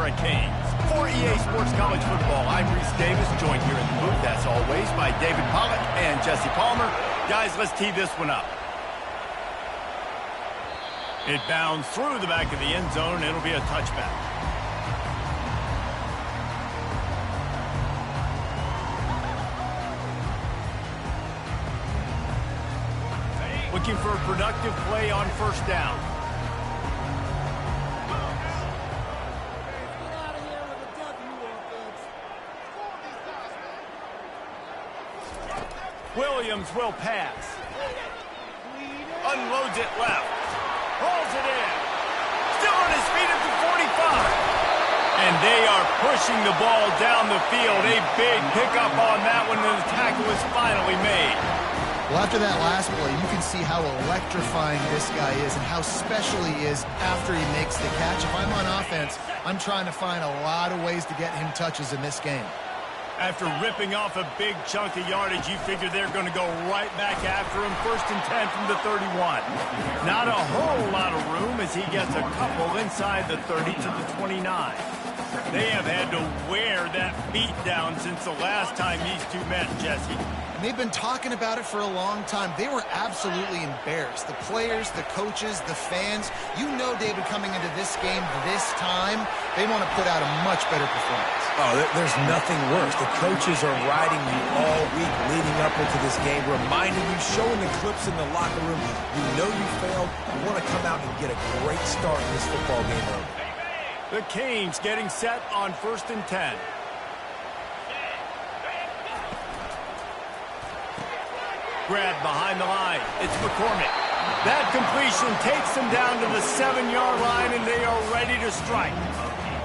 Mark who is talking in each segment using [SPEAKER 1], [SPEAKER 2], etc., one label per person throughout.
[SPEAKER 1] Hurricanes. For EA Sports College Football, I'm Reese Davis, joined here in the booth, as always, by David Pollack and Jesse Palmer. Guys, let's tee this one up. It bounds through the back of the end zone. It'll be a touchback. Looking for a productive play on first down. Williams will pass. Unloads it left. Rolls it in. Still on his feet at the 45. And they are pushing the ball down the field. A big pickup on that one, and the tackle is finally made.
[SPEAKER 2] Well, after that last play, you can see how electrifying this guy is and how special he is after he makes the catch. If I'm on offense, I'm trying to find a lot of ways to get him touches in this game.
[SPEAKER 1] After ripping off a big chunk of yardage, you figure they're going to go right back after him. 1st and 10 from the 31. Not a whole lot of room as he gets a couple inside the 30 to the 29. They have had to wear that beat down since the last time these two met, Jesse.
[SPEAKER 2] And they've been talking about it for a long time. They were absolutely embarrassed. The players, the coaches, the fans. You know, David, coming into this game this time, they want to put out a much better performance.
[SPEAKER 3] Oh, there's nothing worse. The coaches are riding you all week leading up into this game, reminding you, showing the clips in the locker room. You know you failed. You want to come out and get a great start in this football game early.
[SPEAKER 1] The Canes getting set on 1st and 10. Grab behind the line. It's McCormick. That completion takes them down to the 7-yard line, and they are ready to strike.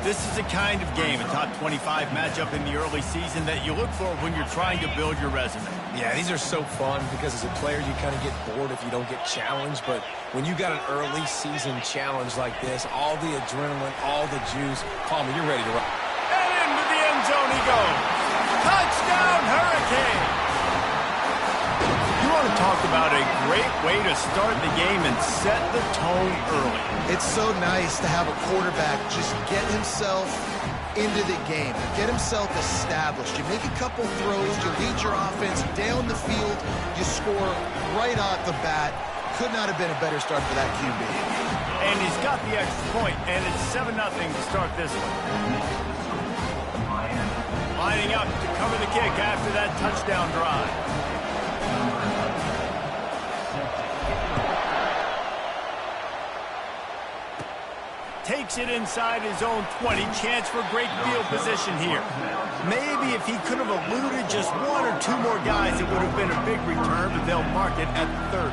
[SPEAKER 1] This is the kind of game, a top 25 matchup in the early season, that you look for when you're trying to build your resume.
[SPEAKER 3] Yeah, these are so fun because as a player, you kind of get bored if you don't get challenged. But when you got an early season challenge like this, all the adrenaline, all the juice, Palmer, you're ready to run.
[SPEAKER 1] And into the end zone he goes. Touchdown, Hurricane! You want to talk about a great way to start the game and set the tone early.
[SPEAKER 2] It's so nice to have a quarterback just get himself into the game, get himself established. You make a couple throws, you lead your offense down the field, you score right off the bat. Could not have been a better start for that QB.
[SPEAKER 1] And he's got the extra point, and it's 7-0 to start this one. Lining up to cover the kick after that touchdown drive. Takes it inside his own 20. Chance for great field position here. Maybe if he could have eluded just one or two more guys, it would have been a big return, but they'll mark it at 30.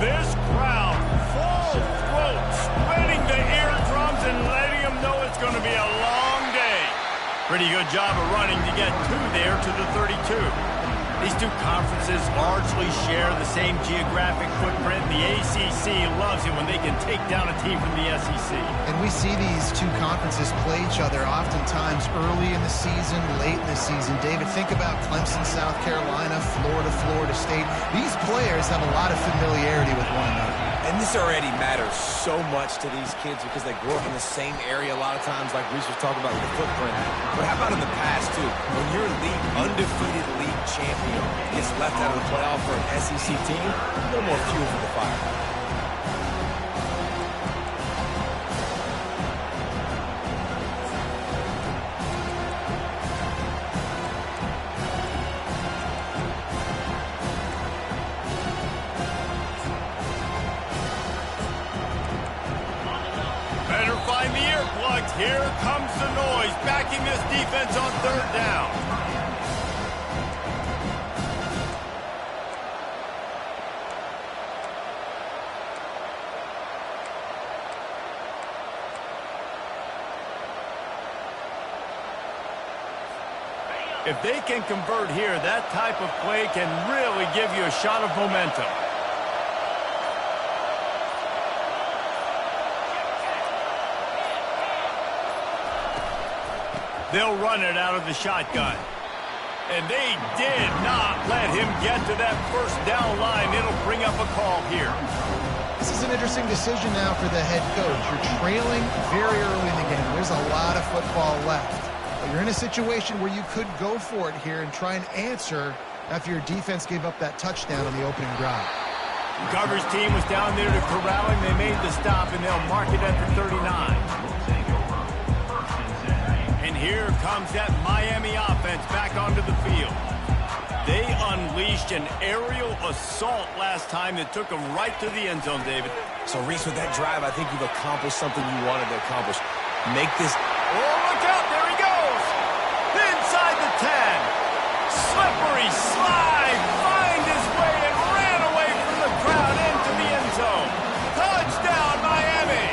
[SPEAKER 1] This crowd, full throat, spreading the eardrums and letting them know it's going to be a long day. Pretty good job of running to get two there to the 32. These two conferences largely share the same geographic footprint. The ACC loves it when they can take down a team from the SEC.
[SPEAKER 2] And we see these two conferences play each other oftentimes early in the season, late in the season. David, think about Clemson, South Carolina, Florida, Florida State. These players have a lot of familiarity with one another.
[SPEAKER 3] And this already matters so much to these kids because they grew up in the same area a lot of times, like Reese was talking about with the footprint. But how about in the past, too? When your undefeated league champion gets left out of the playoff for an SEC team, a little more fuel for the fire.
[SPEAKER 1] Here comes the noise, backing this defense on 3rd down. If they can convert here, that type of play can really give you a shot of momentum. They'll run it out of the shotgun. And they did not let him get to that first down line. It'll bring up a call here.
[SPEAKER 2] This is an interesting decision now for the head coach. You're trailing very early in the game. There's a lot of football left. But you're in a situation where you could go for it here and try and answer after your defense gave up that touchdown on the opening drive.
[SPEAKER 1] Coverage team was down there to corral him. They made the stop, and they'll mark it at the 39. And here comes that Miami offense back onto the field. They unleashed an aerial assault last time that took them right to the end zone, David.
[SPEAKER 3] So, Reese, with that drive, I think you've accomplished something you wanted to accomplish. Make this...
[SPEAKER 1] Oh, look out! There he goes! Inside the 10. Slippery slide. Find his way and ran away from the crowd into the end zone. Touchdown, Miami!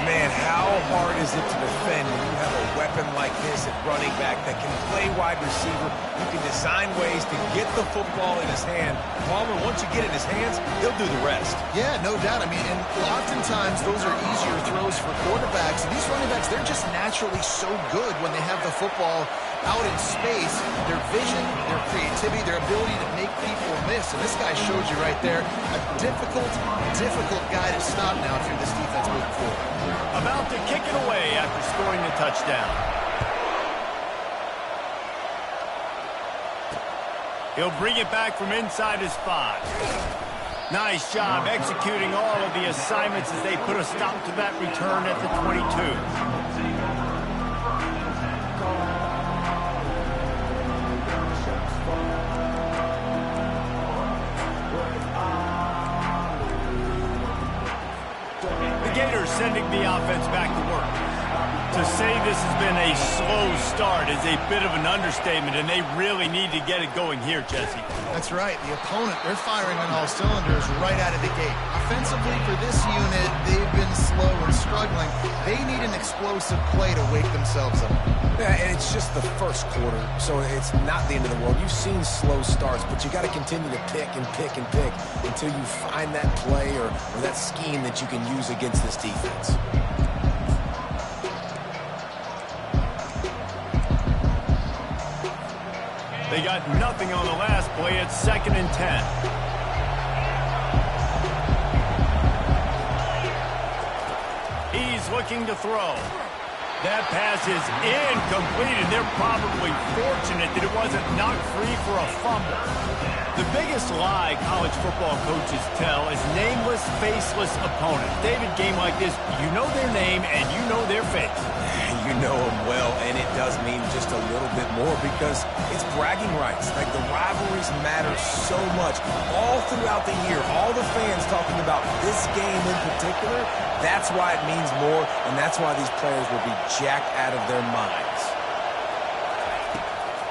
[SPEAKER 3] Man, how hard is it to defend when you have a weapon like this at running back that can play wide receiver? You can design ways to get the football in his hand. Palmer, once you get it in his hands, he'll do the rest.
[SPEAKER 2] Yeah, no doubt. I mean, and oftentimes those are easier throws for quarterbacks. And these running backs, they're just naturally so good when they have the football out in space. Their vision, their creativity, their ability to make people miss. And this guy showed you right there, a difficult guy to stop now if you're this defense moving forward.
[SPEAKER 1] About to kick it away after scoring the touchdown. He'll bring it back from inside his 5. Nice job executing all of the assignments as they put a stop to that return at the 22. The Gators sending the offense back to work. To say this has been a slow start is a bit of an understatement, and they really need to get it going here, Jesse.
[SPEAKER 2] That's right. The opponent, they're firing on all cylinders right out of the gate. Offensively, for this unit, they've been slow and struggling. They need an explosive play to wake themselves up.
[SPEAKER 3] Yeah, and it's just the first quarter, so it's not the end of the world. You've seen slow starts, but you got to continue to pick and pick and pick until you find that play or that scheme that you can use against this defense.
[SPEAKER 1] They got nothing on the last play. It's 2nd and 10. He's looking to throw. That pass is incomplete, and they're probably fortunate that it wasn't knocked free for a fumble. The biggest lie college football coaches tell is nameless, faceless opponents. David, game like this, you know their name and you know their face.
[SPEAKER 3] You know them well, and it does mean just a little bit more because it's bragging rights. Like, the rivalries matter so much all throughout the year. All the fans talking about this game in particular, that's why it means more, and that's why these players will be jacked out of their minds.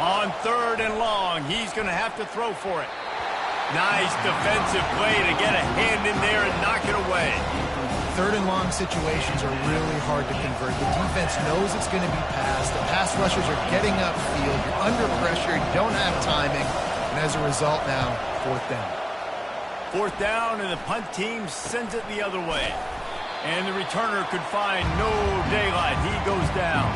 [SPEAKER 1] On 3rd and long, he's going to have to throw for it. Nice defensive play to get a hand in there and knock it away.
[SPEAKER 2] 3rd and long situations are really hard to convert. The defense knows it's going to be passed. The pass rushers are getting upfield. You're under pressure. You don't have timing. And as a result now, 4th down.
[SPEAKER 1] 4th down, and the punt team sends it the other way. And the returner could find no daylight. He goes down.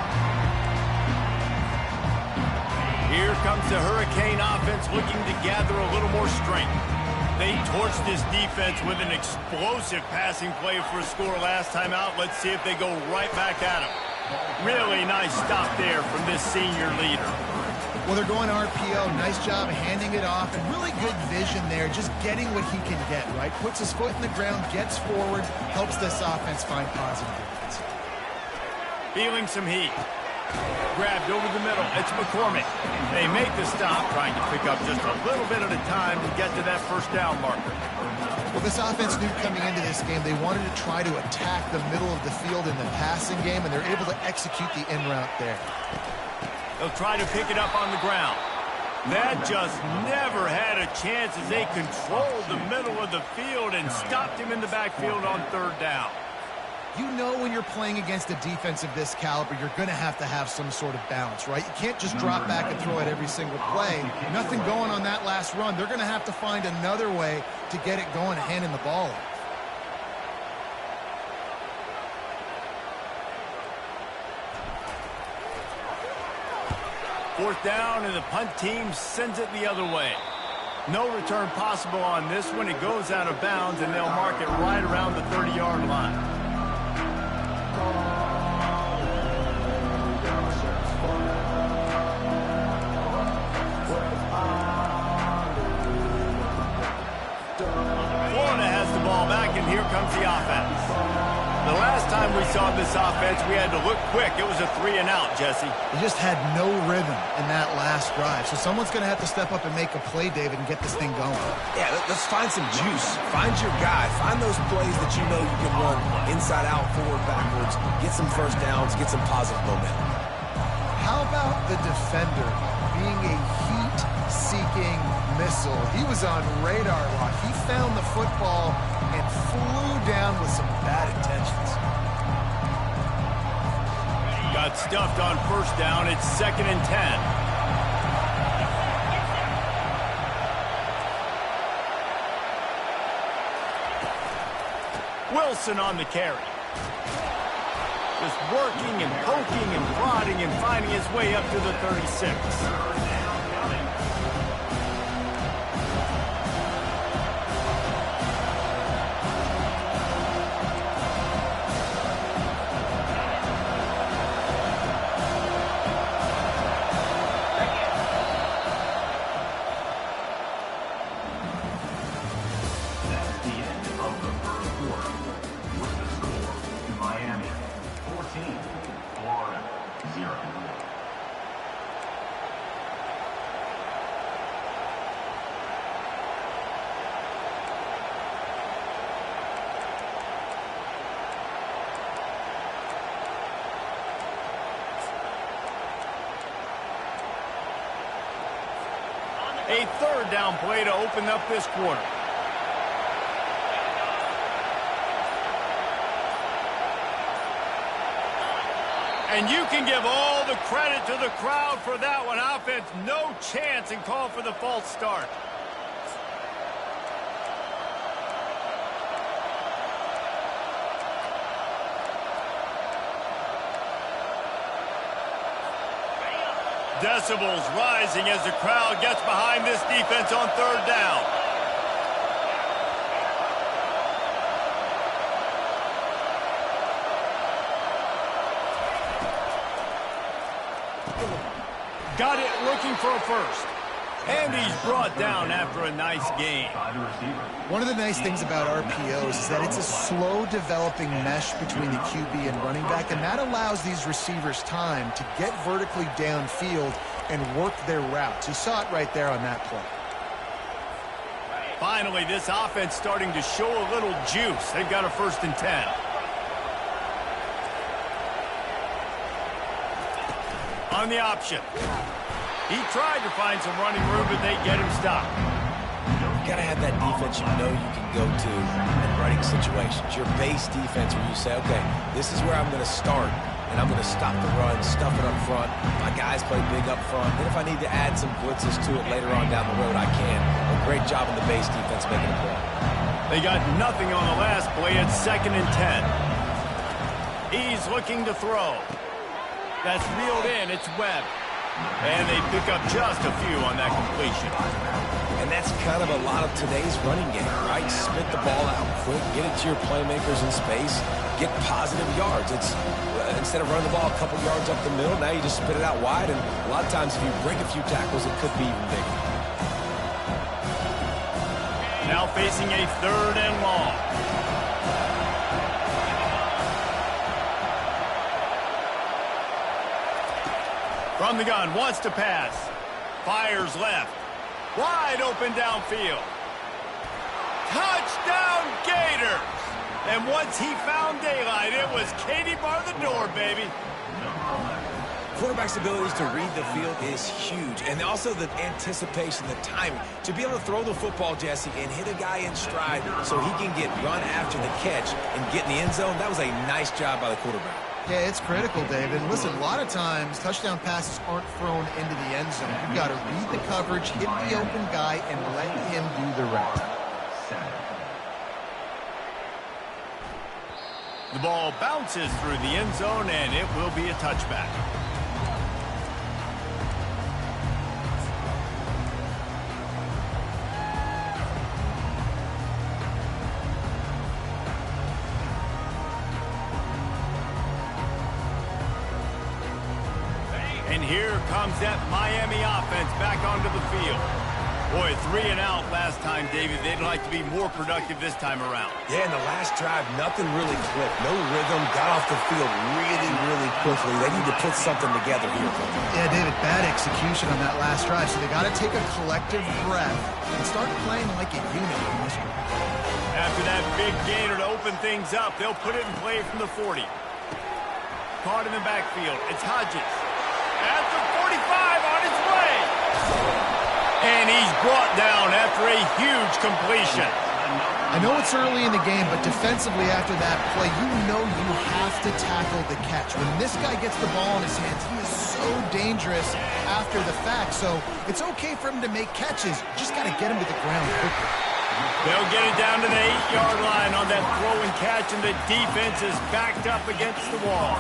[SPEAKER 1] Here comes the Hurricane offense looking to gather a little more strength. They torched this defense with an explosive passing play for a score last time out. Let's see if they go right back at him. Really nice stop there from this senior leader.
[SPEAKER 2] Well, they're going RPO. Nice job handing it off, and really good vision there, just getting what he can get, right? Puts his foot in the ground, gets forward, helps this offense find positive difference.
[SPEAKER 1] Feeling some heat. Grabbed over the middle. It's McCormick. They make the stop, trying to pick up just a little bit at a time to get to that first down marker.
[SPEAKER 2] Well, this offense knew coming into this game they wanted to try to attack the middle of the field in the passing game, and they're able to execute the in route there.
[SPEAKER 1] They'll try to pick it up on the ground. That just never had a chance as they controlled the middle of the field and stopped him in the backfield on 3rd down.
[SPEAKER 2] You know when you're playing against a defense of this caliber, you're going to have some sort of balance, right? You can't just drop back and throw it every single play. Nothing going on that last run. They're going to have to find another way to get it going, handing the ball off.
[SPEAKER 1] Fourth down, and the punt team sends it the other way. No return possible on this one. It goes out of bounds, and they'll mark it right around the 30-yard line. Florida has the ball back, and here comes the offense. The last time we saw this offense, we had to look quick. It was a 3-and-out, Jesse.
[SPEAKER 2] They just had no rhythm in that last drive. So someone's going to have to step up and make a play, David, and get this thing going.
[SPEAKER 3] Yeah, let's find some juice. Find your guy. Find those plays that you know you can run inside out, forward, backwards. Get some first downs. Get some positive momentum.
[SPEAKER 2] How about the defender being a heat-seeking missile? He was on radar lock. He found the football and flew down with some bad intentions.
[SPEAKER 1] Got stuffed on first down. It's 2nd and 10. Wilson on the carry. Just working and poking and prodding and finding his way up to the 36. A third down play to open up this quarter. And you can give all the credit to the crowd for that one. Offense, no chance, and call for the false start. Decibels rising as the crowd gets behind this defense on third down. Got it looking for a first. And he's brought down after a nice gain.
[SPEAKER 2] One of the nice things about RPOs is that it's a slow developing mesh between the QB and running back, and that allows these receivers time to get vertically downfield and work their routes. You saw it right there on that play.
[SPEAKER 1] Finally, this offense starting to show a little juice. They've got a 1st and 10. On the option. He tried to find some running room, but they get him stopped.
[SPEAKER 3] You got to have that defense you know you can go to in running situations. Your base defense where you say, okay, this is where I'm going to start, and I'm going to stop the run, stuff it up front. My guys play big up front. Then if I need to add some blitzes to it later on down the road, I can. A great job in the base defense making a play.
[SPEAKER 1] They got nothing on the last play. It's 2nd and 10. He's looking to throw. That's reeled in. It's Webb. And they pick up just a few on that completion.
[SPEAKER 3] And that's kind of a lot of today's running game, right? Spit the ball out quick, get it to your playmakers in space, get positive yards. It's instead of running the ball a couple yards up the middle, now you just spit it out wide, and a lot of times if you break a few tackles, it could be even bigger.
[SPEAKER 1] Now facing a 3rd and long. From the gun, wants to pass. Fires left. Wide open downfield. Touchdown Gators! And once he found daylight, it was Katie bar the door, baby.
[SPEAKER 3] quarterback's abilities to read the field is huge. And also the anticipation, the timing. To be able to throw the football, Jesse, and hit a guy in stride so he can get run after the catch and get in the end zone, that was a nice job by the quarterback.
[SPEAKER 2] Yeah, it's critical, David. And listen, a lot of times touchdown passes aren't thrown into the end zone. You've got to read the coverage, hit the open guy, and let him do the rest.
[SPEAKER 1] The ball bounces through the end zone, and it will be a touchback. And here comes that Miami offense back onto the field. Boy, 3 and out last time, David. They'd like to be more productive this time around.
[SPEAKER 3] Yeah, in the last drive, nothing really clicked. No rhythm, got off the field really quickly. They need to put something together here.
[SPEAKER 2] Yeah, David, bad execution on that last drive. So they got to take a collective breath and start playing like a unit in this one.
[SPEAKER 1] After that big gainer to open things up, they'll put it in play from the 40. Caught in the backfield. It's Hodges. At the 45 on his way. And he's brought down after a huge completion.
[SPEAKER 2] I know it's early in the game, but defensively after that play, you know you have to tackle the catch. When this guy gets the ball in his hands, he is so dangerous after the fact. So it's okay for him to make catches. You just got to get him to the ground quickly.
[SPEAKER 1] They'll get it down to the 8-yard line on that throw and catch, and the defense is backed up against the wall.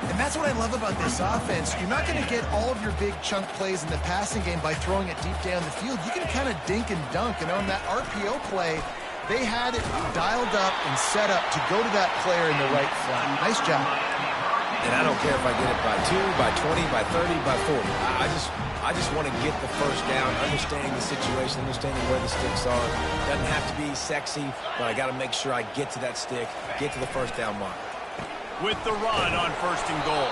[SPEAKER 2] And that's what I love about this offense. You're not going to get all of your big chunk plays in the passing game by throwing it deep down the field. You can kind of dink and dunk. And on that RPO play, they had it dialed up and set up to go to that player in the right flat. Nice job.
[SPEAKER 3] And I don't care if I get it by 2, by 20, by 30, by 40. I just want to get the first down, understanding the situation, understanding where the sticks are. Doesn't have to be sexy, but I got to make sure I get to that stick, get to the first down mark.
[SPEAKER 1] With the run on 1st and goal.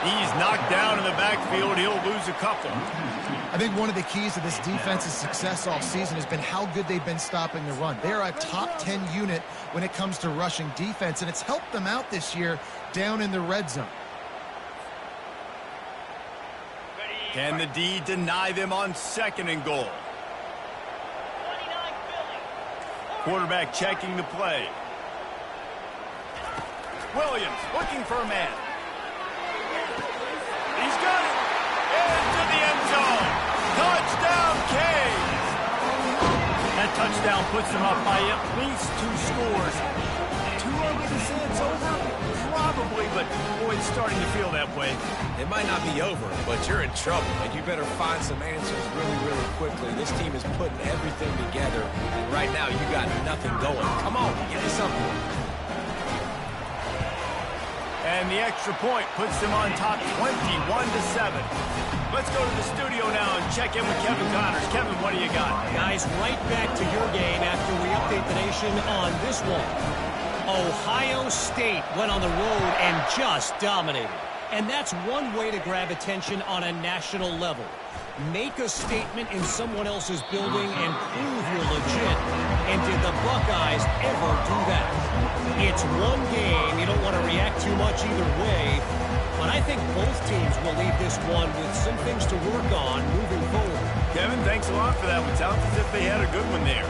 [SPEAKER 1] He's knocked down in the backfield. He'll lose a couple.
[SPEAKER 2] I think one of the keys to this defense's success all season has been how good they've been stopping the run. They're a top 10 unit when it comes to rushing defense, and it's helped them out this year down in the red zone.
[SPEAKER 1] Can the D deny them on 2nd and goal? Quarterback checking the play. Williams looking for a man. He's got it. Into the end zone. Touchdown, Canes. That touchdown puts them up by at least 2 scores. Too early to say it's over? Probably, but boy, it's starting to feel that way.
[SPEAKER 3] It might not be over, but you're in trouble, and you better find some answers really quickly. This team is putting everything together, and right now you got nothing going. Come on, give me something.
[SPEAKER 1] And the extra point puts them on top 21-7. Let's go to the studio now and check in with Kevin Connors. Kevin, what do you got?
[SPEAKER 4] Guys, right back to your game after we update the nation on this one. Ohio State went on the road and just dominated. And that's one way to grab attention on a national level. Make a statement in someone else's building and prove you're legit. And did the Buckeyes ever do that? It's one game. You don't want to react too much either way. But I think both teams will leave this one with some things to work on moving forward.
[SPEAKER 1] Kevin, thanks a lot for that one. Sounds as if they had a good one there.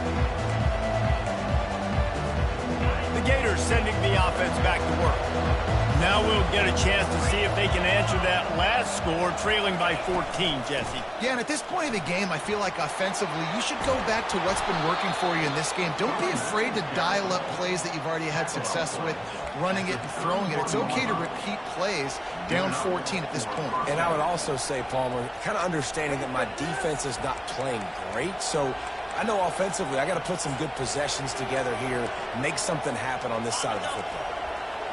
[SPEAKER 1] The Gators sending the offense back to work. Now we'll get a chance to see if they can answer that last score, trailing by 14, Jesse.
[SPEAKER 2] Yeah, and at this point of the game, I feel like offensively, you should go back to what's been working for you in this game. Don't be afraid to dial up plays that you've already had success with, running it and throwing it. It's okay to repeat plays down 14 at this point.
[SPEAKER 3] And I would also say, Palmer, kind of understanding that my defense is not playing great, so I know offensively I got to put some good possessions together here, make something happen on this side of the football.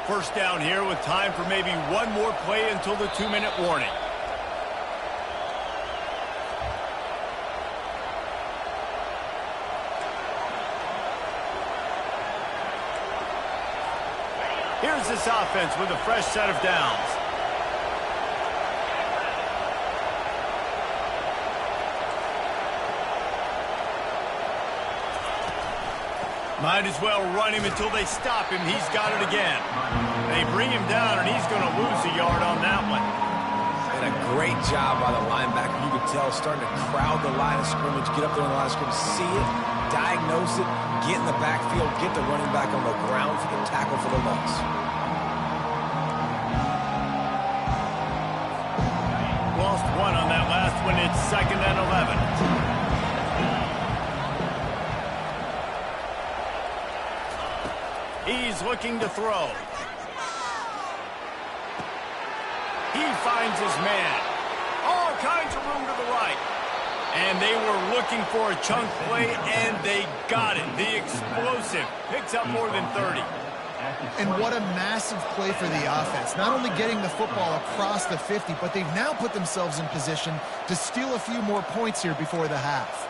[SPEAKER 1] First down here with time for maybe one more play until the 2-minute warning. Here's this offense with a fresh set of downs. Might as well run him until they stop him. He's got it again. They bring him down, and he's going to lose a yard on that one.
[SPEAKER 3] Great job by the linebacker. You can tell starting to crowd the line of scrimmage, get up there on the line of scrimmage, see it, diagnose it, get in the backfield, get the running back on the ground for the tackle for the loss.
[SPEAKER 1] Lost one on that last one. It's 2nd and 11. He's looking to throw. He finds his man. All kinds of room to the right. And they were looking for a chunk play, and they got it. The explosive picks up more than 30.
[SPEAKER 2] And what a massive play for the offense. Not only getting the football across the 50, but they've now put themselves in position to steal a few more points here before the half.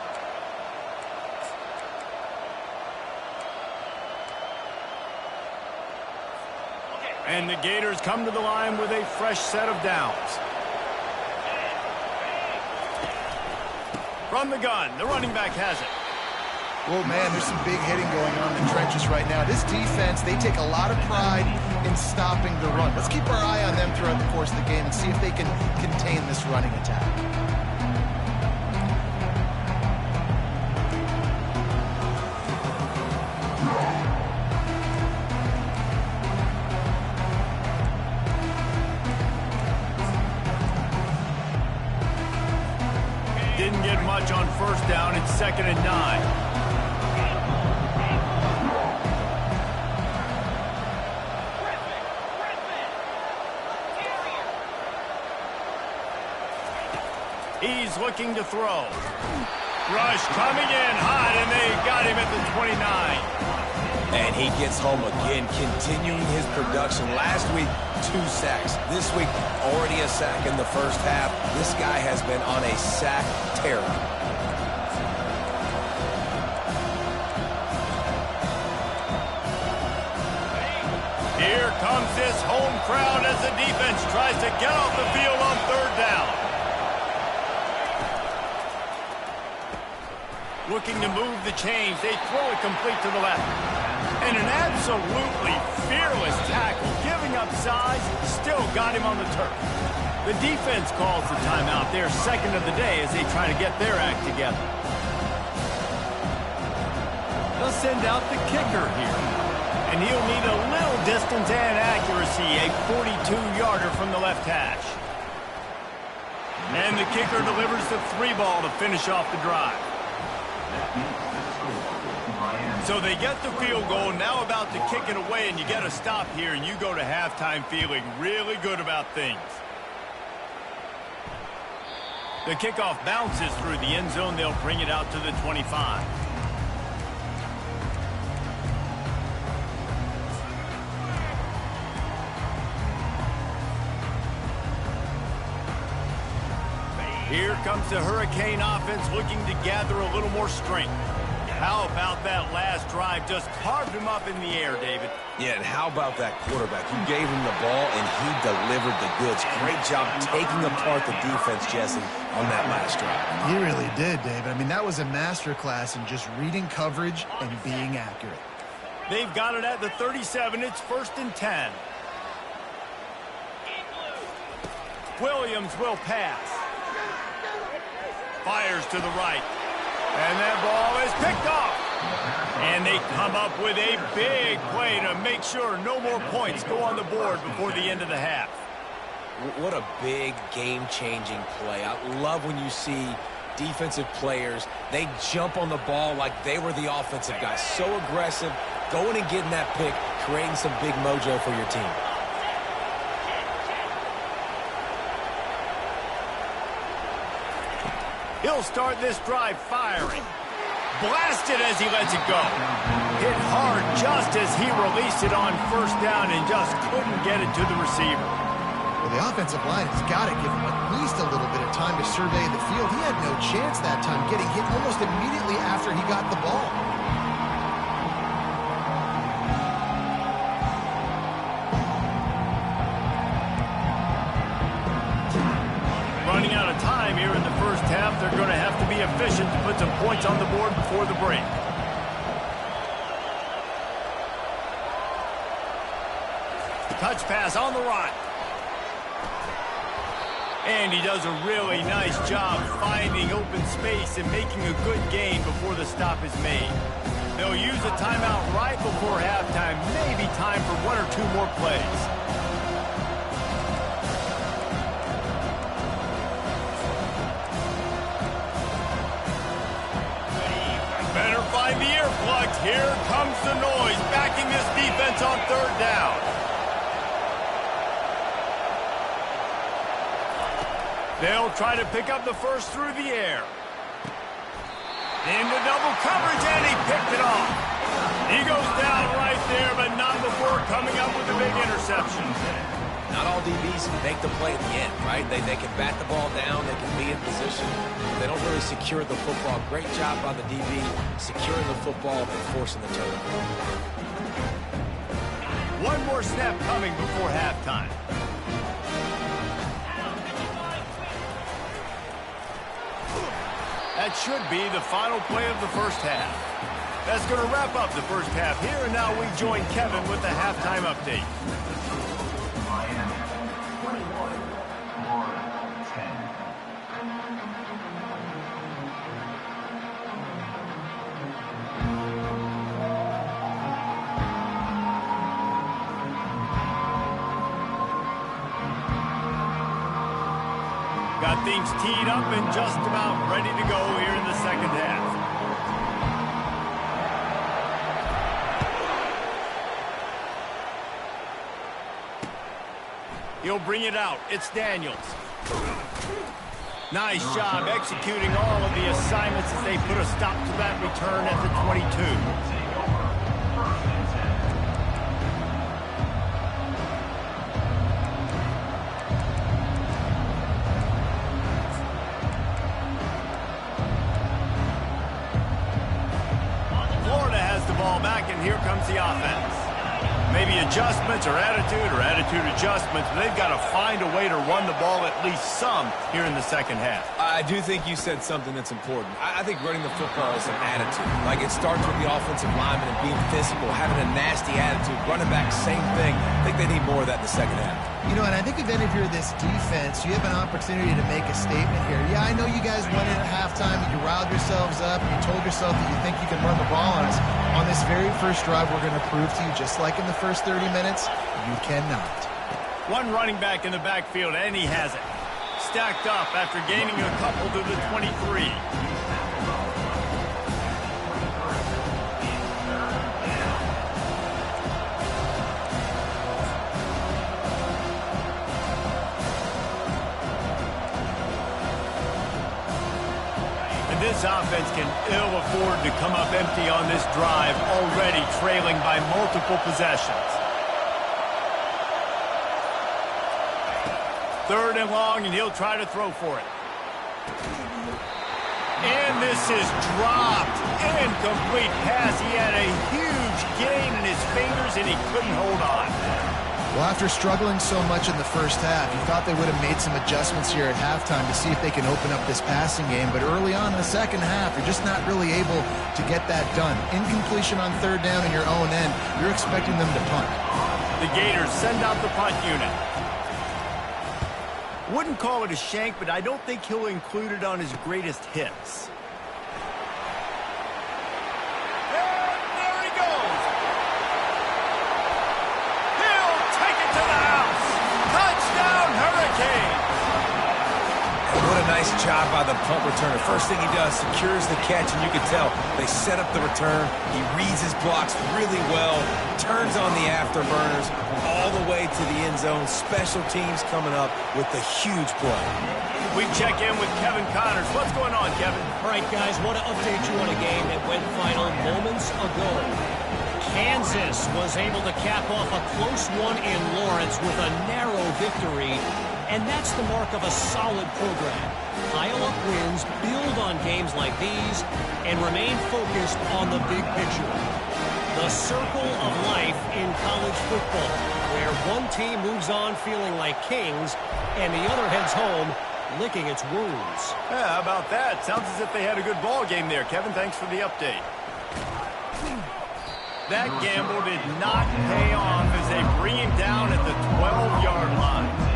[SPEAKER 1] And the Gators come to the line with a fresh set of downs. From the gun, the running back has it.
[SPEAKER 2] Well, man, there's some big hitting going on in the trenches right now. This defense, they take a lot of pride in stopping the run. Let's keep our eye on them throughout the course of the game and see if they can contain this running attack.
[SPEAKER 1] Didn't get much on first down. It's 2nd and 9. He's looking to throw. Rush coming in hot, and they got him at the 29.
[SPEAKER 3] And he gets home again, continuing his production. Last week, 2 sacks. This week, already a sack in the first half. This guy has been on a sack tear.
[SPEAKER 1] Here comes this home crowd as the defense tries to get off the field on 3rd down. Looking to move the chains. They throw it complete to the left. And an absolutely fearless tackle. Giving up size, still got him on the turf. The defense calls the timeout. Their 2nd of the day as they try to get their act together. They'll send out the kicker here. And he'll need a little distance and accuracy. A 42-yarder from the left hash. And the kicker delivers the 3 ball to finish off the drive. So they get the field goal, now about to kick it away, and you get a stop here, and you go to halftime feeling really good about things. The kickoff bounces through the end zone. They'll bring it out to the 25. Here comes the Hurricane offense looking to gather a little more strength. How about that last drive? Just carved him up in the air, David.
[SPEAKER 3] Yeah, and how about that quarterback? You gave him the ball, and he delivered the goods. Great job taking apart the defense, Jesse, on that last drive.
[SPEAKER 2] He really did, David. I mean, that was a masterclass in just reading coverage and being accurate.
[SPEAKER 1] They've got it at the 37. It's 1st and 10. Williams will pass. Fires to the right. And that ball is picked off. And they come up with a big play to make sure no more points go on the board before the end of the half.
[SPEAKER 3] What a big game-changing play. I love when you see defensive players, they jump on the ball like they were the offensive guys. So aggressive, going and getting that pick, creating some big mojo for your team.
[SPEAKER 1] He'll start this drive firing. Blasted as he lets it go. Hit hard just as he released it on 1st down and just couldn't get it to the receiver.
[SPEAKER 2] Well, the offensive line has got to give him at least a little bit of time to survey the field. He had no chance that time, getting hit almost immediately after he got the ball.
[SPEAKER 1] Running out of time here in the first half. They're going to have to be efficient to put some points on the board before the break. Touch pass on the run. And he does a really nice job finding open space and making a good gain before the stop is made. They'll use a timeout right before halftime, maybe time for 1 or 2 more plays. Better find the earplugs. Here comes the noise, backing this defense on 3rd down. They'll try to pick up the first through the air. Into double coverage, and he picked it off. He goes down right there, but not before coming up with a big interception.
[SPEAKER 3] Not all DBs can make the play at the end, right? They can bat the ball down, they can be in position. They don't really secure the football. Great job by the DB securing the football and forcing the turnover.
[SPEAKER 1] One more snap coming before halftime. That should be the final play of the first half. That's going to wrap up the first half here, and now we join Kevin with the halftime update. Got things teed up and just about ready to go here in the second half. He'll bring it out. It's Daniels. Nice job executing all of the assignments as they put a stop to that return at the 22. And here comes the offense. Maybe adjustments or attitude adjustments, but they've got to find a way to run the ball at least some here in the second half.
[SPEAKER 3] I do think you said something that's important. I think running the football is an attitude. Like, it starts with the offensive lineman and being physical, having a nasty attitude. Running back, same thing. I think they need more of that in the second half.
[SPEAKER 2] You know, and I think if any of you are this defense, you have an opportunity to make a statement here. Yeah, I know you guys went in at halftime and you riled yourselves up and you told yourself that you think you can run the ball on us. On this very first drive, we're going to prove to you, just like in the first 30 minutes, you cannot.
[SPEAKER 1] One running back in the backfield, and he has it. Stacked up after gaining a couple to the 23. This offense can ill afford to come up empty on this drive, already trailing by multiple possessions. 3rd and long, and he'll try to throw for it. And this is dropped. Incomplete pass. He had a huge gain in his fingers, and he couldn't hold on.
[SPEAKER 2] Well, after struggling so much in the first half, you thought they would have made some adjustments here at halftime to see if they can open up this passing game. But early on in the second half, you're just not really able to get that done. Incompletion on 3rd down in your own end, you're expecting them to punt.
[SPEAKER 1] The Gators send out the punt unit. Wouldn't call it a shank, but I don't think he'll include it on his greatest hits.
[SPEAKER 3] What a nice job by the punt returner. First thing he does, secures the catch, and you can tell they set up the return. He reads his blocks really well, turns on the afterburners all the way to the end zone. Special teams coming up with the huge play.
[SPEAKER 1] We check in with Kevin Connors. What's going on, Kevin?
[SPEAKER 4] All right, guys, want to update you on a game that went final moments ago. Kansas was able to cap off a close one in Lawrence with a narrow victory. And that's the mark of a solid program. Pile up wins, build on games like these, and remain focused on the big picture. The circle of life in college football, where one team moves on feeling like kings, and the other heads home licking its wounds.
[SPEAKER 1] Yeah, how about that? Sounds as if they had a good ball game there. Kevin, thanks for the update. That gamble did not pay off as they bring him down at the 12-yard line.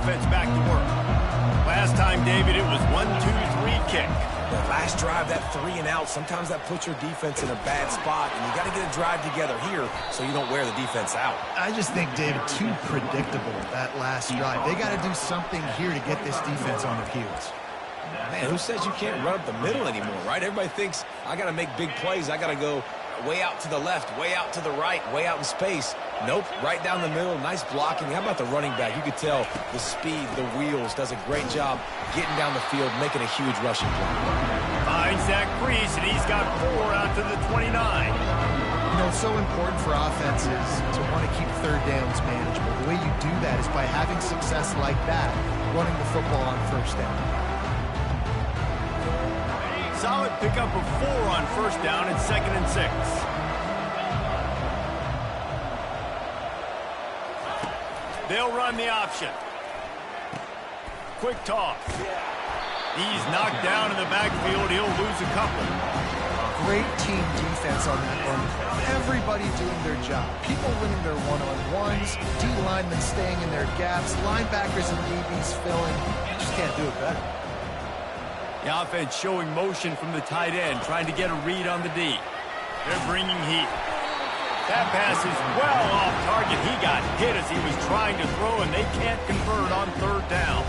[SPEAKER 1] offense back to work. Last time, David, it was 1-2-3 kick.
[SPEAKER 3] The last drive, that 3 and out, sometimes that puts your defense in a bad spot, and you got to get a drive together here so you don't wear the defense out.
[SPEAKER 2] I just think, David, too predictable, that last drive. They got to do something here to get this defense on their heels.
[SPEAKER 3] Man, who says you can't run up the middle anymore, right? Everybody thinks I got to make big plays. I got to go way out to the left, way out to the right, way out in space. Nope, right down the middle, nice blocking. How about the running back? You could tell the speed, the wheels, does a great job getting down the field, making a huge rushing play.
[SPEAKER 1] Finds that crease, and he's got 4 out to the 29.
[SPEAKER 2] You know, it's so important for offenses to want to keep third downs manageable. The way you do that is by having success like that, running the football on first down.
[SPEAKER 1] Solid pickup of 4 on first down and 2nd and 6. They'll run the option. Quick toss. He's knocked down in the backfield. He'll lose a couple.
[SPEAKER 2] Great team defense on that one. Everybody doing their job. People winning their one-on-ones, D linemen staying in their gaps, linebackers and DBs filling. Just can't do it better.
[SPEAKER 1] The offense showing motion from the tight end, trying to get a read on the D. They're bringing heat. That pass is well off target. He got hit as he was trying to throw, and they can't convert on 3rd down.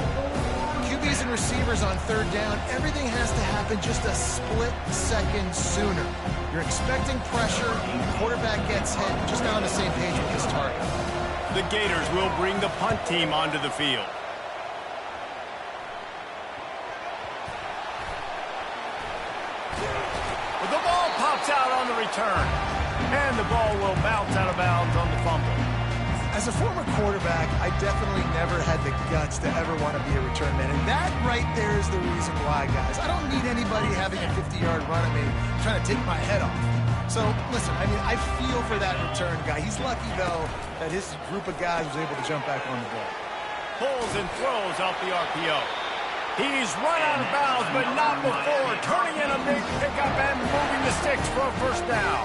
[SPEAKER 2] QBs and receivers on 3rd down, everything has to happen just a split second sooner. You're expecting pressure, the quarterback gets hit, just not on the same page with his target.
[SPEAKER 1] The Gators will bring the punt team onto the field. The ball pops out on the return, and the ball will bounce out of bounds on the fumble.
[SPEAKER 2] As a former quarterback, I definitely never had the guts to ever want to be a return man, and that right there is the reason why, guys. I don't need anybody having a 50-yard run at me trying to take my head off. So, listen, I mean, I feel for that return guy. He's lucky, though, that his group of guys was able to jump back on the ball.
[SPEAKER 1] Pulls and throws off the RPO. He's run out of bounds, but not before turning in a big pickup and moving the sticks for a first down.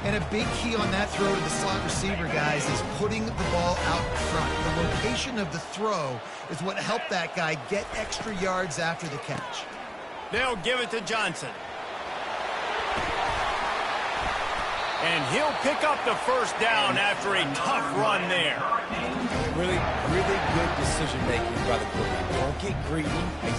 [SPEAKER 2] And a big key on that throw to the slot receiver, guys, is putting the ball out front. The location of the throw is what helped that guy get extra yards after the catch.
[SPEAKER 1] They'll give it to Johnson. And he'll pick up the first down after a tough run there.
[SPEAKER 3] Really good decision-making by the quarterback. Don't get greedy.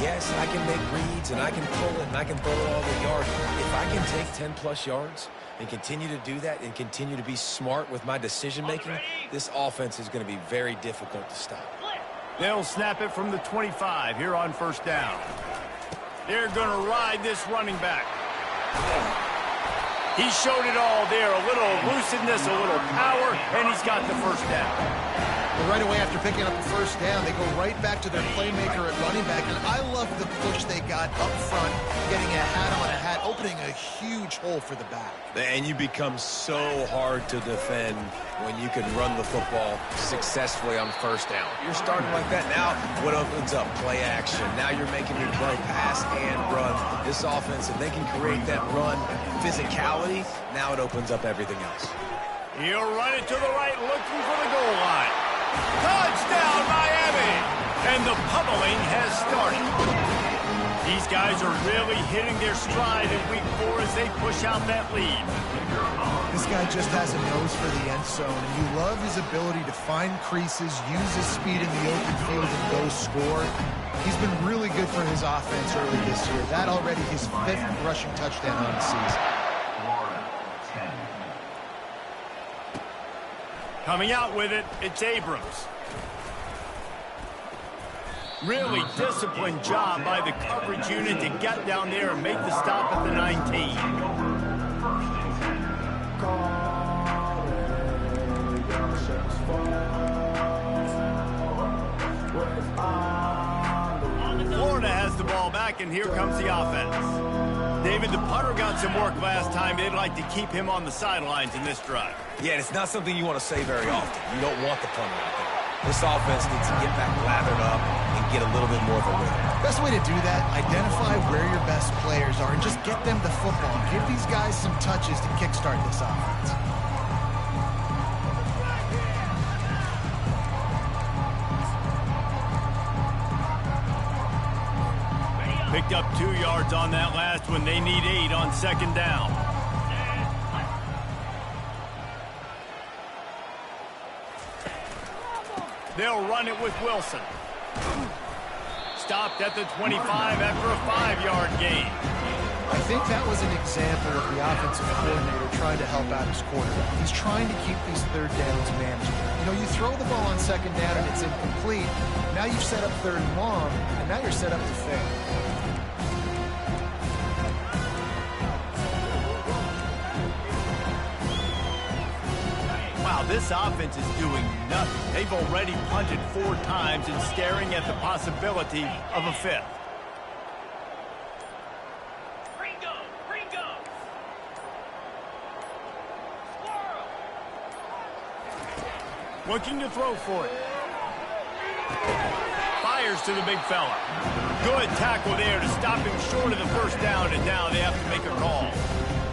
[SPEAKER 3] Yes, I can make reads, and I can pull it, and I can throw it all the yards. If I can take 10-plus yards and continue to do that and continue to be smart with my decision-making, this offense is going to be very difficult to stop.
[SPEAKER 1] They'll snap it from the 25 here on first down. They're going to ride this running back. He showed it all there, a little elusiveness, a little power, and he's got the first down.
[SPEAKER 2] Well, right away after picking up the first down, they go right back to their playmaker at running back, and I love the push they got up front, getting a hat on a hat, opening a huge hole for the back.
[SPEAKER 3] And you become so hard to defend when you can run the football successfully on first down. You're starting like that. Now what opens up? Play action. Now you're making me play pass and run. This offense, if they can create that run physicality, now it opens up everything else.
[SPEAKER 1] He'll run it to the right, looking for the goal line. Touchdown, Miami! And the pummeling has started. These guys are really hitting their stride in week 4 as they push out that lead.
[SPEAKER 2] This guy just has a nose for the end zone, and you love his ability to find creases, use his speed in the open field, and go score. He's been really good for his offense early this year. That already his 5th rushing touchdown on the season.
[SPEAKER 1] Coming out with it, it's Abrams. Really disciplined job by the coverage unit to get down there and make the stop at the 19. Florida has the ball back, and here comes the offense. David, the punter got some work last time. They'd like to keep him on the sidelines in this drive.
[SPEAKER 3] Yeah, and it's not something you want to say very often. You don't want the punter out there. This offense needs to get back lathered up and get a little bit more of a rhythm.
[SPEAKER 2] Best way to do that, identify where your best players are and just get them the football. Give these guys some touches to kickstart this offense.
[SPEAKER 1] Picked up 2 yards on that last one. They need 8 on second down. They'll run it with Wilson. Stopped at the 25 after a 5-yard gain.
[SPEAKER 2] I think that was an example of the offensive coordinator trying to help out his quarterback. He's trying to keep these third downs manageable. You know, you throw the ball on second down and it's incomplete. Now you've set up third and long, and now you're set up to fail.
[SPEAKER 1] Wow, this offense is doing nothing. They've already punted 4 times and staring at the possibility of a 5th. Looking to throw for it. Fires to the big fella. Good tackle there to stop him short of the first down, and now they have to make a call.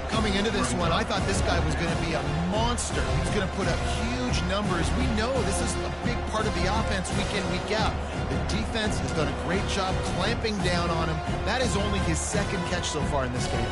[SPEAKER 2] Coming into this one, I thought this guy was going to be a monster. He was going to put up huge numbers. We know this is a big part of the offense week in, week out. The defense has done a great job clamping down on him. That is only his 2nd catch so far in this game.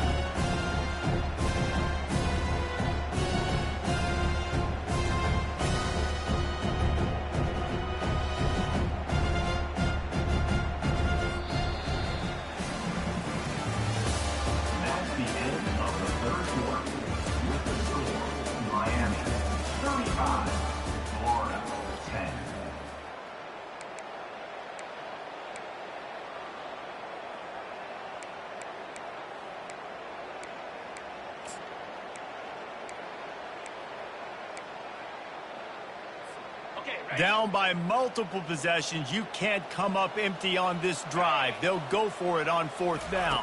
[SPEAKER 1] Down by multiple possessions. You can't come up empty on this drive. They'll go for it on 4th down.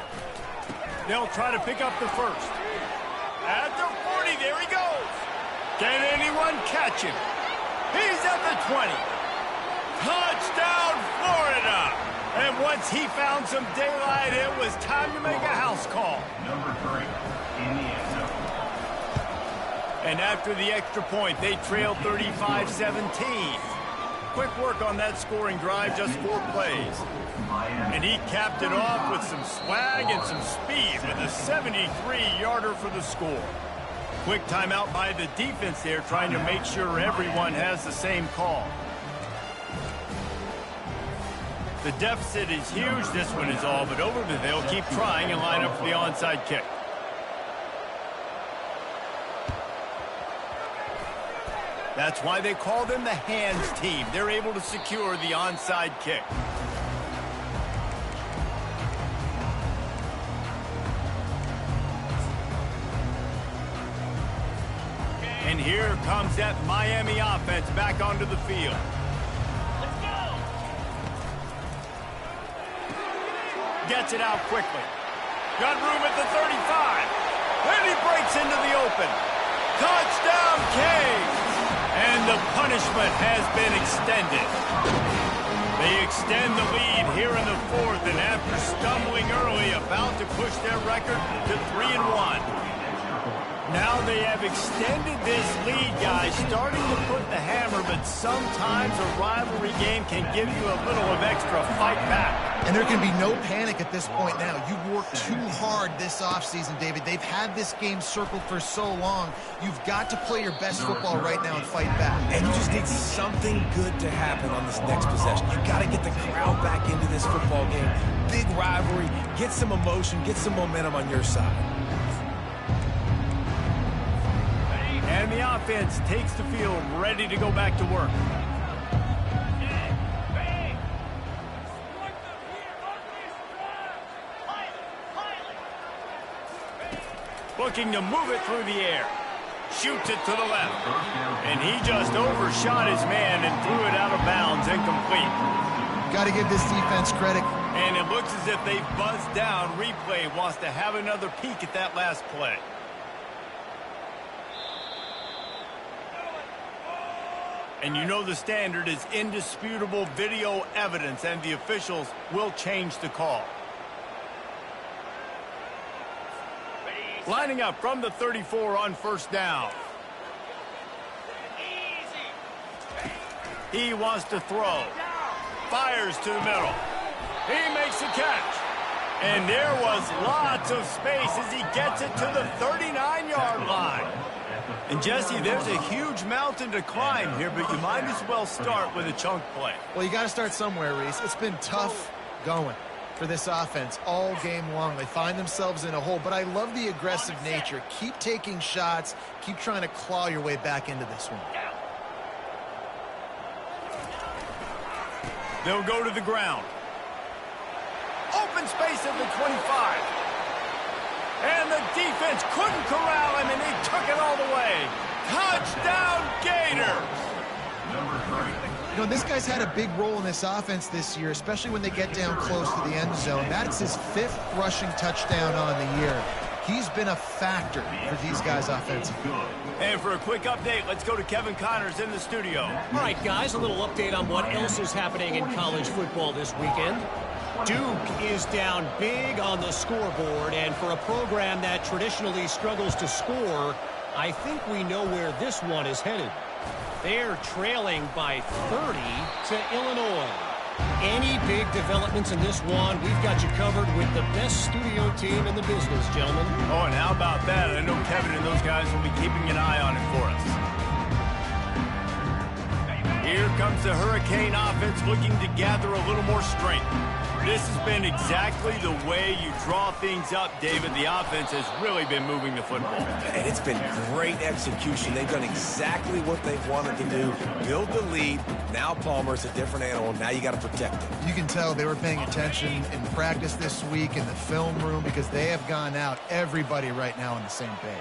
[SPEAKER 1] They'll try to pick up the first. At the 40, there he goes. Can anyone catch him? He's at the 20. Touchdown, Florida. And once he found some daylight, it was time to make a house call.
[SPEAKER 5] Number 3, in the end zone.
[SPEAKER 1] And after the extra point, they trail 35-17. Quick work on that scoring drive, just 4 plays. And he capped it off with some swag and some speed with a 73-yarder for the score. Quick timeout by the defense there, trying to make sure everyone has the same call. The deficit is huge. This one is all but over, but they'll keep trying and line up for the onside kick. That's why they call them the hands team. They're able to secure the onside kick. And here comes that Miami offense back onto the field. Let's go! Gets it out quickly. Got room at the 35. And he breaks into the open. Touchdown, Canes! And the punishment has been extended. They extend the lead here in the 4th, and after stumbling early, about to push their record to 3-1. Now they have extended this lead, guys, starting to put the hammer, but sometimes a rivalry game can give you a little of extra fight back.
[SPEAKER 2] And there can be no panic at this point now. You've worked too hard this offseason, David. They've had this game circled for so long. You've got to play your best football right now and fight back.
[SPEAKER 3] And you just need something good to happen on this next possession. You got to get the crowd back into this football game. Big rivalry. Get some emotion. Get some momentum on your side.
[SPEAKER 1] And the offense takes the field, ready to go back to work. Looking to move it through the air. Shoots it to the left. And he just overshot his man and threw it out of bounds, incomplete.
[SPEAKER 2] Got to give this defense credit.
[SPEAKER 1] And it looks as if they've buzzed down. Replay wants to have another peek at that last play. And you know the standard is indisputable video evidence, and the officials will change the call. Lining up from the 34 on 1st down. He wants to throw. Fires to the middle. He makes the catch. And there was lots of space as he gets it to the 39-yard line. And, Jesse, there's a huge mountain to climb here, but you might as well start with a chunk play.
[SPEAKER 2] Well, you got to start somewhere, Reese. It's been tough going for this offense all game long. They find themselves in a hole, but I love the aggressive nature. Keep taking shots. Keep trying to claw your way back into this one.
[SPEAKER 1] They'll go to the ground. Open space at the 25. And the defense couldn't corral him, and he took it all the way. Touchdown, Gators!
[SPEAKER 2] You know, this guy's had a big role in this offense this year, especially when they get down close to the end zone. That's his 5th rushing touchdown on the year. He's been a factor for these guys offensively.
[SPEAKER 1] And for a quick update, let's go to Kevin Connors in the studio.
[SPEAKER 4] All right, guys, a little update on what else is happening in college football this weekend. Duke is down big on the scoreboard, and for a program that traditionally struggles to score, I think we know where this one is headed. They're trailing by 30 to Illinois. Any big developments in this one, we've got you covered with the best studio team in the business, gentlemen.
[SPEAKER 1] Oh, and how about that? I know Kevin and those guys will be keeping an eye on it for us. Here comes the Hurricane offense looking to gather a little more strength. This has been exactly the way you draw things up, David. The offense has really been moving the football.
[SPEAKER 3] And it's been great execution. They've done exactly what they wanted to do. Build the lead. Now Palmer's a different animal. Now you got to protect him.
[SPEAKER 2] You can tell they were paying attention in practice this week in the film room because they have gone out, everybody right now on the same page.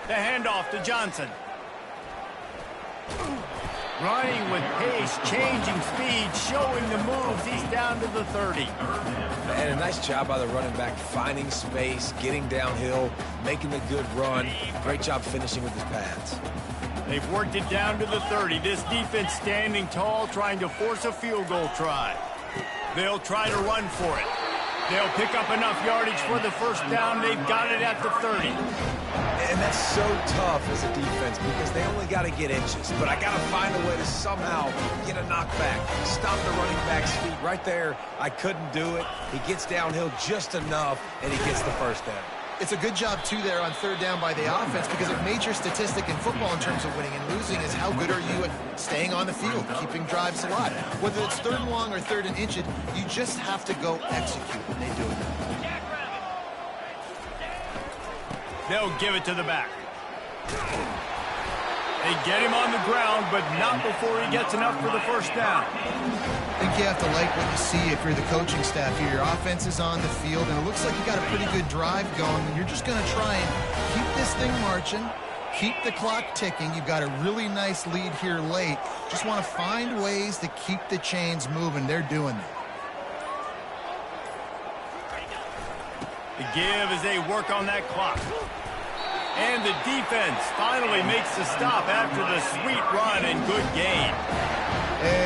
[SPEAKER 1] The handoff to Johnson. Running with pace, changing speed, showing the moves. He's down to the 30.
[SPEAKER 3] And a nice job by the running back, finding space, getting downhill, making the good run. Great job finishing with his pads.
[SPEAKER 1] They've worked it down to the 30. This defense standing tall, trying to force a field goal try. They'll try to run for it. They'll pick up enough yardage for the first down. They've got it at the 30.
[SPEAKER 3] And that's so tough as a defense because they only got to get inches. But I got to find a way to somehow get a knockback, stop the running back's feet right there. I couldn't do it. He gets downhill just enough, and he gets the first down.
[SPEAKER 2] It's a good job, too, there on third down by the offense because a major statistic in football in terms of winning and losing is how good are you at staying on the field, keeping drives alive. Whether it's third and long or third and inches, you just have to go execute, and they do it.
[SPEAKER 1] They'll give it to the back. They get him on the ground, but not before he gets enough for the first down.
[SPEAKER 2] I think you have to like what you see if you're the coaching staff here. Your offense is on the field, and it looks like you got a pretty good drive going, and you're just going to try and keep this thing marching, keep the clock ticking. You've got a really nice lead here late. Just want to find ways to keep the chains moving. They're doing that.
[SPEAKER 1] The give as they work on that clock. And the defense finally makes the stop after the sweet run and good gain.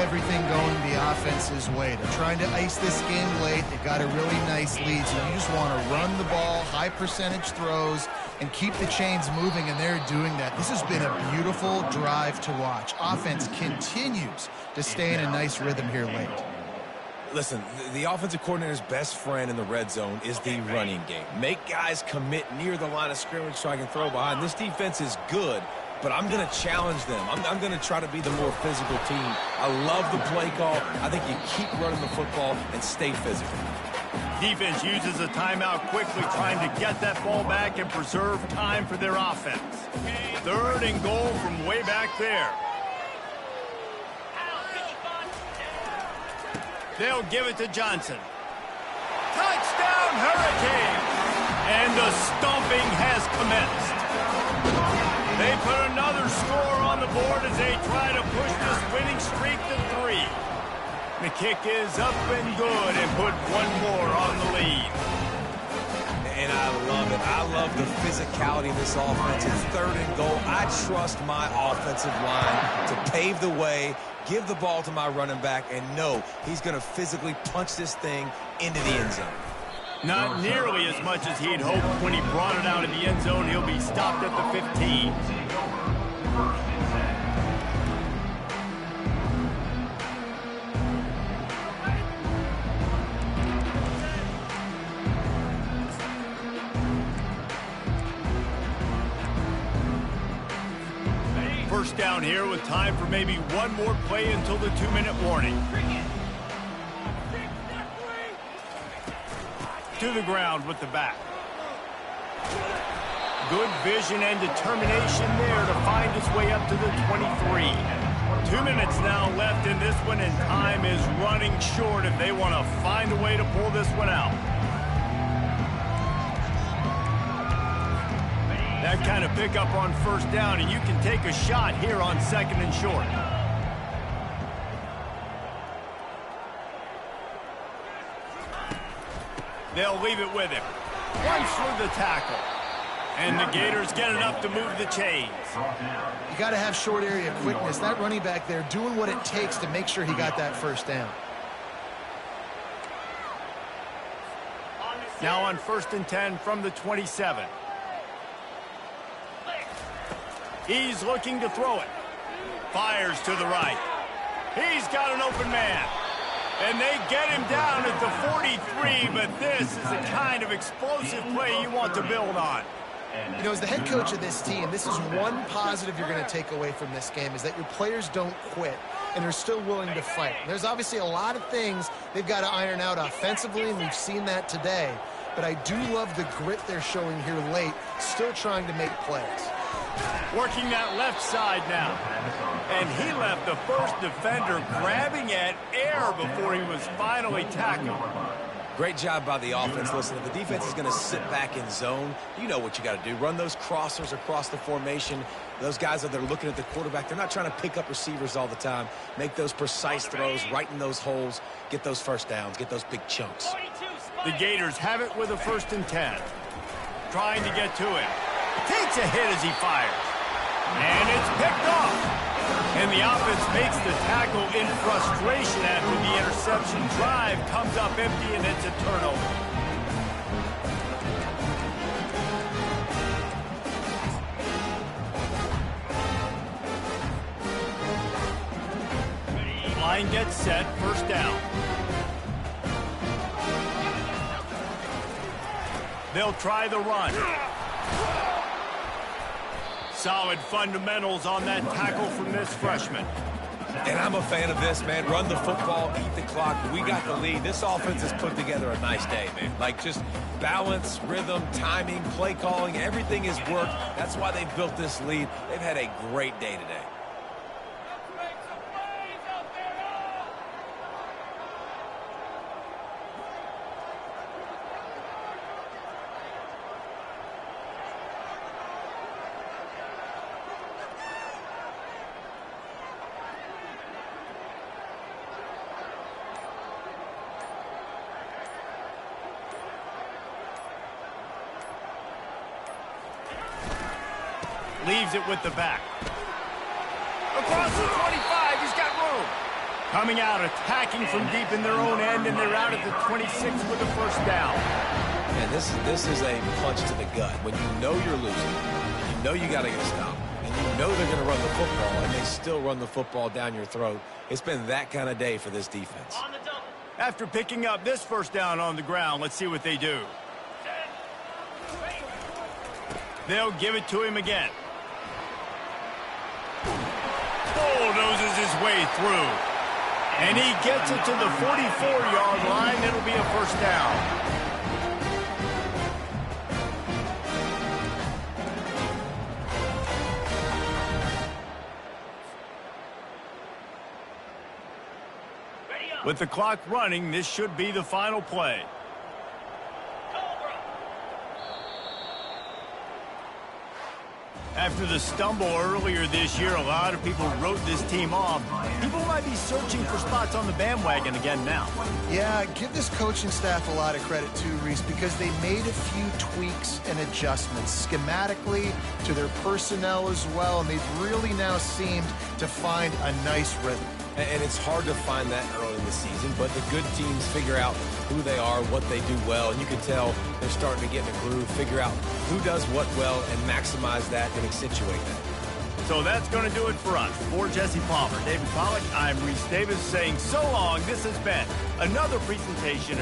[SPEAKER 2] Everything going the offense's way. They're trying to ice this game late. They've got a really nice lead, so you just want to run the ball, high percentage throws, and keep the chains moving, and they're doing that. This has been a beautiful drive to watch. Offense continues to stay in a nice rhythm here late.
[SPEAKER 3] Listen, the offensive coordinator's best friend in the red zone is the running game. Make guys commit near the line of scrimmage so I can throw behind. This defense is good, but I'm going to challenge them. I'm going to try to be the more physical team. I love the play call. I think you keep running the football and stay physical.
[SPEAKER 1] Defense uses a timeout quickly, trying to get that ball back and preserve time for their offense. Third and goal from way back there. They'll give it to Johnson. Touchdown, Hurricanes! And the stomping has commenced. They put another score on the board as they try to push this winning streak to 3. The kick is up and good and put one more on the lead.
[SPEAKER 3] And I love it. I love the physicality of this offense. It's third and goal. I trust my offensive line to pave the way, give the ball to my running back, and know he's going to physically punch this thing into the end zone.
[SPEAKER 1] Not nearly as much as he'd hoped when he brought it out of the end zone. He'll be stopped at the 15. first down here with time for maybe one more play until the 2-minute warning. To the ground with the back. Good vision and determination there to find his way up to the 23. 2 minutes now left in this one, and time is running short if they want to find a way to pull this one out. That kind of pickup on first down, and you can take a shot here on 2nd and short. They'll leave it with him. Runs through the tackle. And the Gators get enough to move the chains.
[SPEAKER 2] You got to have short area quickness. That running back there doing what it takes to make sure he got that first down.
[SPEAKER 1] Now on 1st and 10 from the 27. He's looking to throw it. Fires to the right. He's got an open man. And they get him down at the 43, but this is the kind of explosive play you want to build on.
[SPEAKER 2] You know, as the head coach of this team, this is one positive you're going to take away from this game, is that your players don't quit and are still willing to fight. There's obviously a lot of things they've got to iron out offensively, and we've seen that today. But I do love the grit they're showing here late, still trying to make plays.
[SPEAKER 1] Working that left side now. And he left the first defender grabbing at air before he was finally tackled.
[SPEAKER 3] Great job by the offense. Listen, if the defense is going to sit back in zone, you know what you got to do. Run those crossers across the formation. Those guys that are looking at the quarterback, they're not trying to pick up receivers all the time. Make those precise throws, right in those holes, get those first downs, get those big chunks.
[SPEAKER 1] The Gators have it with a 1st and 10. Trying to get to it. Takes a hit as he fires. And it's picked off. And the offense makes the tackle in frustration after the interception. Drive comes up empty, and it's a turnover. Line gets set, 1st down. They'll try the run. Solid fundamentals on that tackle from this freshman.
[SPEAKER 3] And I'm a fan of this, man. Run the football, eat the clock. We got the lead. This offense has put together a nice day, man. Like, just balance, rhythm, timing, play calling, everything has worked. That's why they've built this lead. They've had a great day today.
[SPEAKER 1] Leaves it with the back. Across the 25, he's got room. Coming out, attacking from deep in their own end, and they're out at the 26 with the 1st down.
[SPEAKER 3] And this is a punch to the gut. When you know you're losing, you know you got to get a stop, and you know they're going to run the football, and they still run the football down your throat. It's been that kind of day for this defense.
[SPEAKER 1] After picking up this 1st down on the ground, let's see what they do. They'll give it to him again. Bulldozes his way through. And he gets it to the 44-yard line. It'll be a 1st down. With the clock running, this should be the final play. After the stumble earlier this year, a lot of people wrote this team off. People might be searching for spots on the bandwagon again now.
[SPEAKER 2] Yeah, give this coaching staff a lot of credit too, Reese, because they made a few tweaks and adjustments schematically to their personnel as well, and they've really now seemed to find a nice rhythm.
[SPEAKER 3] And it's hard to find that early in the season, but the good teams figure out who they are, what they do well, and you can tell they're starting to get in a groove, figure out who does what well, and maximize that and accentuate that.
[SPEAKER 1] So that's going to do it for us. For Jesse Palmer, David Pollack, I'm Reese Davis saying so long. This has been another presentation